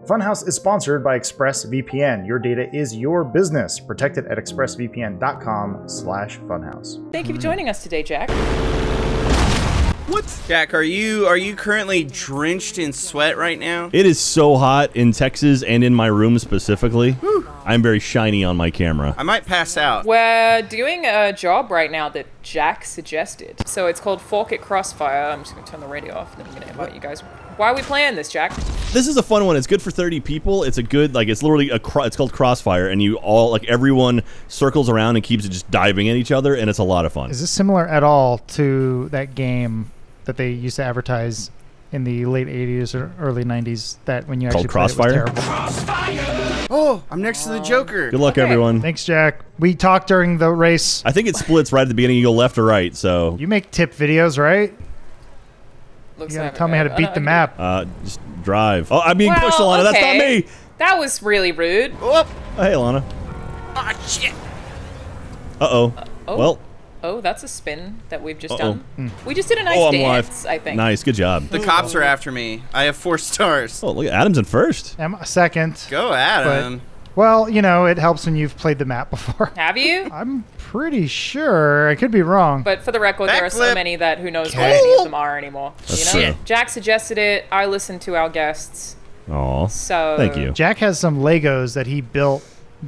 Funhaus is sponsored by ExpressVPN. Your data is your business. Protect it at expressvpn.com/funhaus. Thank you for joining us today, Jack. What? Jack, are you currently drenched in sweat right now? It is so hot in Texas and in my room specifically. Whew. I'm very shiny on my camera. I might pass out. We're doing a job right now that Jack suggested. So it's called Fork at Crossfire. I'm just going to turn the radio off, then I'm going to invite you guys. Why are we playing this, Jack? This is a fun one. It's good for 30 people. It's a good, like, it's literally it's called Crossfire, and you all, like, everyone circles around and keeps just diving at each other, and it's a lot of fun. Is this similar at all to that game that they used to advertise in the late 80s or early 90s that when you actually called Crossfire? It was Crossfire! Oh, I'm next to the Joker. Good luck, everyone. Thanks, Jack. We talked during the race. I think it splits right at the beginning. You go left or right, so... You make tip videos, right? Looks You gotta like tell me how to beat the map. Just drive. Oh, I'm being pushed, Alana. Okay. That's not me. That was really rude. Oh, Hey, Alana. oh shit. Uh-oh. Oh. Well... Oh, that's a spin that we've just done. We just did a nice I'm dance, live. I think. Nice, good job. The cops are after me. I have 4 stars. Oh, look, Adam's in first. I'm a second. Go, Adam. Well, you know, it helps when you've played the map before. Have you? I'm pretty sure. I could be wrong. But for the record, there are so Backflip. many that who knows what any of them are anymore. That's You know? true. Jack suggested it. I listened to our guests. Aw, So thank you. Jack has some Legos that he built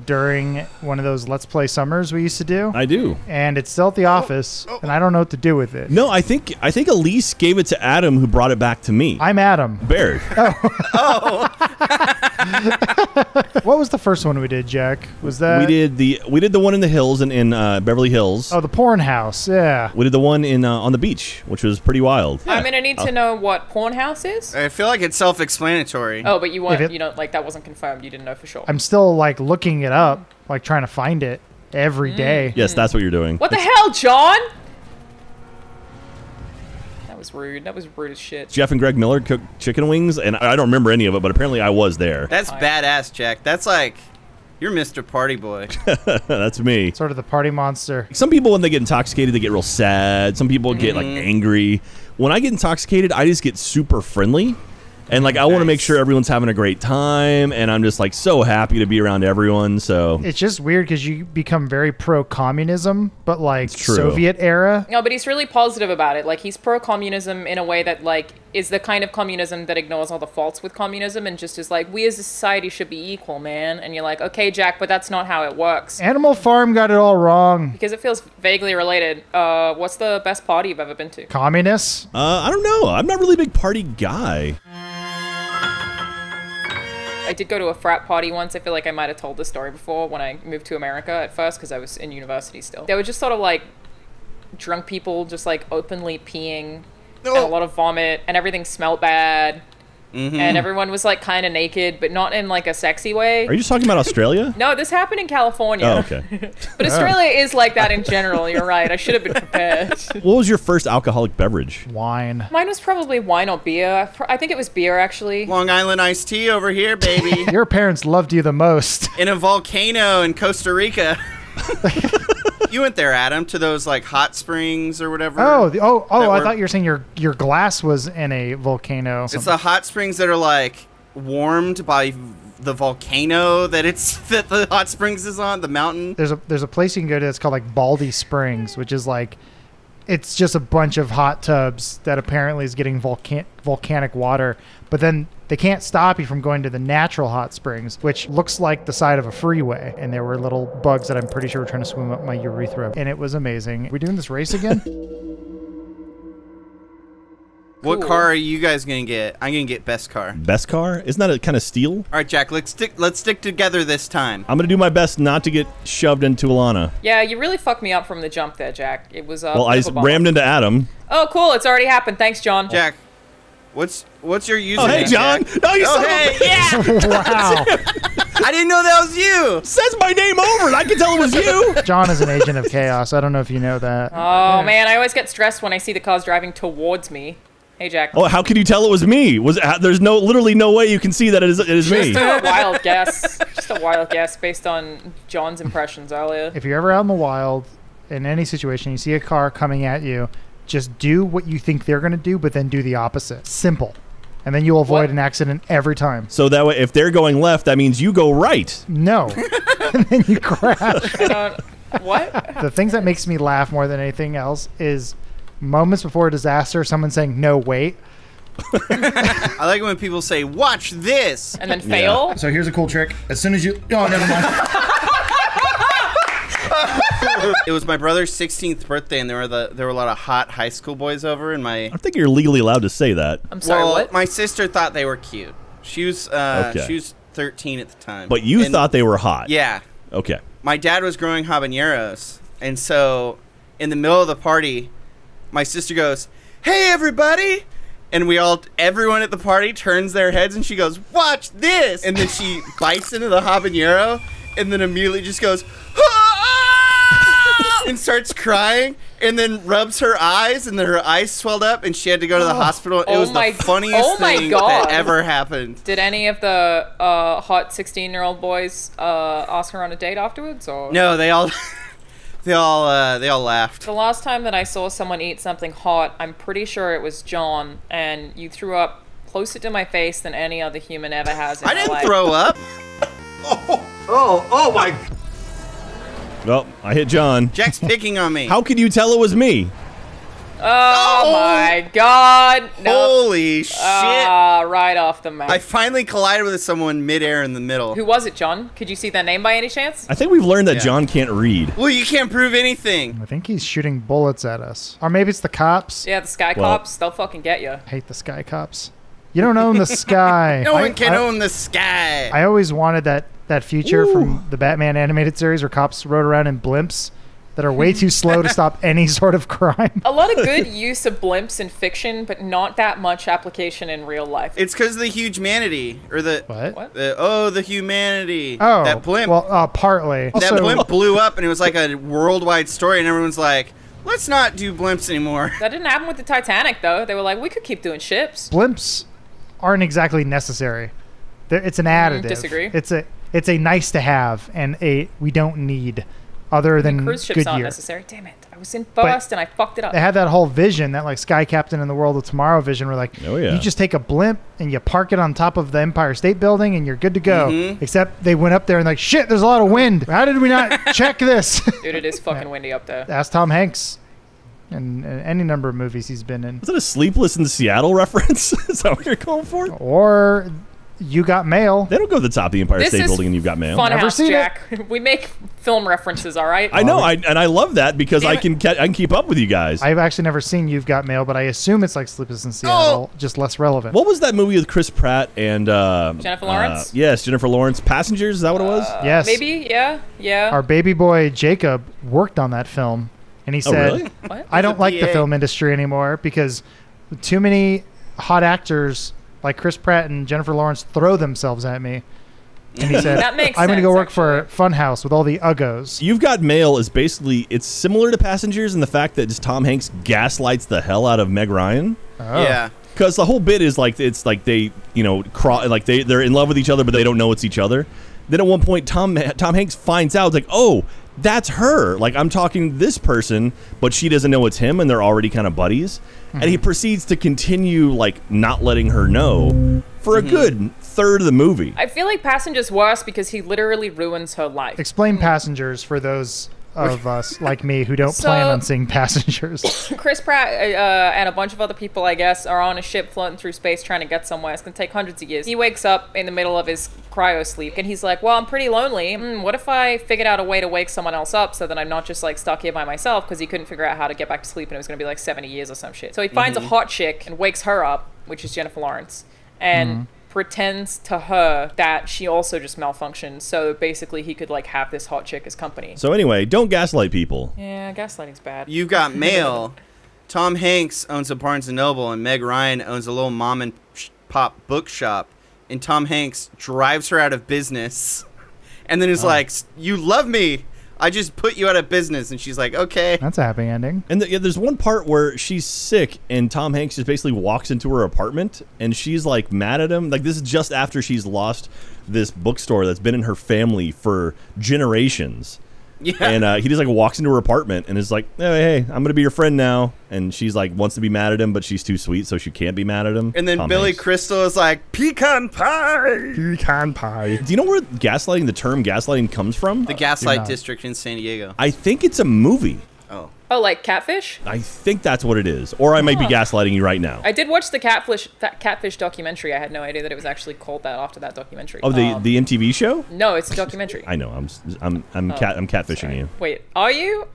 during one of those Let's Play summers we used to do. I do. And it's still at the office, and I don't know what to do with it. No, I think Elise gave it to Adam, who brought it back to me. I'm Adam. Baird. What was the first one we did, Jack? Was that... We did the one in the hills in Beverly Hills. Oh, the porn house, yeah. We did the one in on the beach, which was pretty wild. I'm gonna need to know what Funhaus is. I feel like it's self-explanatory. Oh, but you weren't, If it- you know, like that wasn't confirmed. You didn't know for sure. I'm still, like, looking it up, like, trying to find it every day. Yes, that's what you're doing. What the hell, John? That was rude. That was rude as shit. Jeff and Greg Miller cooked chicken wings, and I don't remember any of it, but apparently I was there. That's badass, Jack. That's like, you're Mr. Party Boy. That's me. Sort of the party monster. Some people, when they get intoxicated, they get real sad. Some people get, like, angry. When I get intoxicated, I just get super friendly. And, like, I want to make sure everyone's having a great time, and I'm just, like, so happy to be around everyone, so... It's just weird because you become very pro-communism, but, like, It's true. Soviet era. No, but he's really positive about it. Like, he's pro-communism in a way that, like, is the kind of communism that ignores all the faults with communism and just is like, we as a society should be equal, man. And you're like, okay, Jack, but that's not how it works. Animal Farm got it all wrong. Because it feels vaguely related. What's the best party you've ever been to? Communists? I don't know. I'm not really a big party guy. I did go to a frat party once. I feel like I might have told this story before when I moved to America at first because I was in university still. They were just sort of like drunk people just like openly peeing and a lot of vomit and everything smelled bad. And everyone was like kind of naked, but not in like a sexy way. Are you just talking about Australia? No, this happened in California. Oh, okay. But Australia is like that in general. You're right. I should have been prepared. What was your first alcoholic beverage? Wine. Mine was probably wine or beer. I think it was beer, actually. Long Island iced tea over here, baby. Your parents loved you the most. In a volcano in Costa Rica. You went there, Adam, to those like hot springs or whatever. Oh, I were- thought you were saying your glass was in a volcano. It's the hot springs that are like warmed by the volcano that the hot springs is on, the mountain. There's a place you can go to that's called like Baldy Springs, which is like, it's just a bunch of hot tubs that apparently is getting volcanic water, but then they can't stop you from going to the natural hot springs, which looks like the side of a freeway. And there were little bugs that I'm pretty sure were trying to swim up my urethra, and it was amazing. Are we doing this race again? What car are you guys gonna get? I'm gonna get best car. Best car? Isn't that a kind of steal? All right, Jack. Let's stick together this time. I'm going to do my best not to get shoved into Alana. Yeah, you really fucked me up from the jump there, Jack. It was Well, I rammed into Adam. Oh, cool. It's already happened. Thanks, John. Jack, what's your username? Oh, hey, John. Jack? No, you Oh, son of a hey, yeah. Wow. I didn't know that was you. Says my name over, and I can tell it was you. John is an agent of chaos. I don't know if you know that. Oh, man. I always get stressed when I see the cars driving towards me. Hey, Jack. Oh, how can you tell it was me? There's literally no way you can see that it is me. Just a wild guess. Just a wild guess based on John's impressions earlier. If you're ever out in the wild, in any situation, you see a car coming at you, just do what you think they're going to do, but then do the opposite. Simple. and then you'll avoid What? an accident every time. So that way, if they're going left, that means you go right. No. And then you crash. I don't. What? The things that makes me laugh more than anything else is moments before a disaster, someone saying, no, wait. I like it when people say, "Watch this." And then fail. So here's a cool trick. As soon as you... Oh, never mind. It was my brother's 16th birthday, and there were a lot of hot high school boys over, and I think you're legally allowed to say that. I'm sorry, what? my sister thought they were cute. She was Okay. she was 13 at the time. But you And- thought they were hot. Yeah. Okay. My dad was growing habaneros, and so in the middle of the party, my sister goes, "Hey, everybody!" And everyone at the party turns their heads, and she goes, "Watch this!" And then she bites into the habanero, and then immediately just goes, "Ah!" and starts crying, and then rubs her eyes, and then her eyes swelled up, and she had to go to the hospital. It was the funniest thing that ever happened. Did any of the hot 16-year-old boys ask her on a date afterwards, or No, they all laughed. The last time that I saw someone eat something hot, I'm pretty sure it was John, and you threw up closer to my face than any other human ever has in I their didn't life. throw up. Oh my. Well, I hit John. Jack's picking on me. How could you tell it was me? Oh my god! No. Holy shit. Right off the map. I finally collided with someone midair in the middle. Who was it, John? Could you see their name by any chance? I think we've learned that Yeah. John can't read. Well, you can't prove anything. I think he's shooting bullets at us. Or maybe it's the cops. Yeah, the Sky Well- Cops. They'll fucking get you. I hate the sky cops. You don't own the sky. No one can own the sky. I always wanted that feature from the Batman animated series where cops rode around in blimps that are way too slow to stop any sort of crime. A lot of good use of blimps in fiction, but not that much application in real life. It's because of the humanity, or the What? the humanity. Oh, that blimp. Well, partly. that Also, blimp blew up, and it was like a worldwide story, and everyone's like, "Let's not do blimps anymore." That didn't happen with the Titanic, though. They were like, we could keep doing ships. blimps aren't exactly necessary. It's an additive. Disagree. It's a nice to have and we don't need other than Cruise ships aren't Goodyear. necessary. Damn it. I was in first and I fucked it up. They had that whole vision, that like Sky Captain in the World of Tomorrow vision, where like Oh, yeah. you just take a blimp and you park it on top of the Empire State Building and you're good to go. Mhm. Except they went up there and like, shit, there's a lot of wind. How did we not check this? Dude, it is fucking windy up there. Ask Tom Hanks and any number of movies he's been in. Was that a Sleepless in Seattle reference? Is that what you're going for? Or You Got Mail. They don't go to the top of the Empire This State is Building and You've Got Mail. Never Funhaus, seen it. Jack. We make film references, all right? I know, and I love that because I can keep up with you guys. I've actually never seen You've Got Mail, but I assume it's like Sleepless in Seattle, just less relevant. What was that movie with Chris Pratt and Jennifer Lawrence? Yes, Jennifer Lawrence. Passengers, is that what it was? Yes. Maybe, yeah. Our baby boy Jacob worked on that film, and he said, really? What? I don't He's a like the PA. film industry anymore because too many hot actors like Chris Pratt and Jennifer Lawrence throw themselves at me. And he said, That makes I'm going to go sense, work for Funhaus with all the uggos. You've Got Mail is basically, it's similar to Passengers in the fact that just Tom Hanks gaslights the hell out of Meg Ryan. Oh. Yeah. Because the whole bit is like, it's like they, they're in love with each other, but they don't know it's each other. Then at one point, Tom Hanks finds out, it's like, oh, that's her. Like, I'm talking this person, but she doesn't know it's him, and they're already kind of buddies. And he proceeds to continue, like, not letting her know for a good third of the movie. I feel like Passenger's worse because he literally ruins her life. Explain Passengers for those of us like me who don't plan on seeing Passengers. Chris Pratt and a bunch of other people, I guess, are on a ship floating through space trying to get somewhere. It's going to take hundreds of years. He wakes up in the middle of his cryo sleep and he's like, well, I'm pretty lonely. What if I figured out a way to wake someone else up so that I'm not just like stuck here by myself? Because he couldn't figure out how to get back to sleep and it was going to be like 70 years or some shit. So he finds a hot chick and wakes her up, which is Jennifer Lawrence, and pretends to her that she also just malfunctioned. So basically he could like have this hot chick as company. So anyway, don't gaslight people. Yeah, gaslighting's bad. You've Got Mail. Tom Hanks owns a Barnes & Noble, and Meg Ryan owns a little mom and pop bookshop. And Tom Hanks drives her out of business. And then is like, you love me. I just put you out of business. And she's like, okay. That's a happy ending. And there's one part where she's sick and Tom Hanks just basically walks into her apartment and she's like mad at him. Like, this is just after she's lost this bookstore that's been in her family for generations. Yeah. And he just like walks into her apartment and is like, hey, I'm gonna be your friend now. And she's like wants to be mad at him, but she's too sweet, so she can't be mad at him. And then Billy Crystal is like, pecan pie. Pecan pie. Do you know where the term gaslighting comes from? The Gaslight District in San Diego. I think it's a movie. Oh, like Catfish? I think that's what it is. Or I might be gaslighting you right now. I did watch the Catfish documentary. I had no idea that it was actually called that after that documentary. Oh, the MTV show? No, it's a documentary. I know. I'm catfishing you. Wait, are you?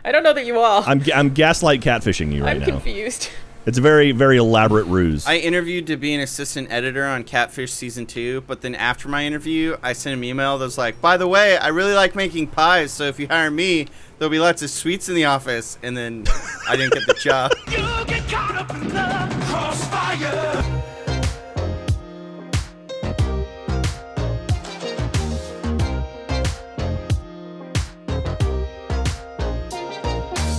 I don't know that you are. I'm gaslight catfishing you right now. I'm confused. It's a very, very elaborate ruse. I interviewed to be an assistant editor on Catfish Season 2, but then after my interview, I sent him an email that was like, by the way, I really like making pies, so if you hire me, there'll be lots of sweets in the office. And then I didn't get the job. You get caught up in the crossfire.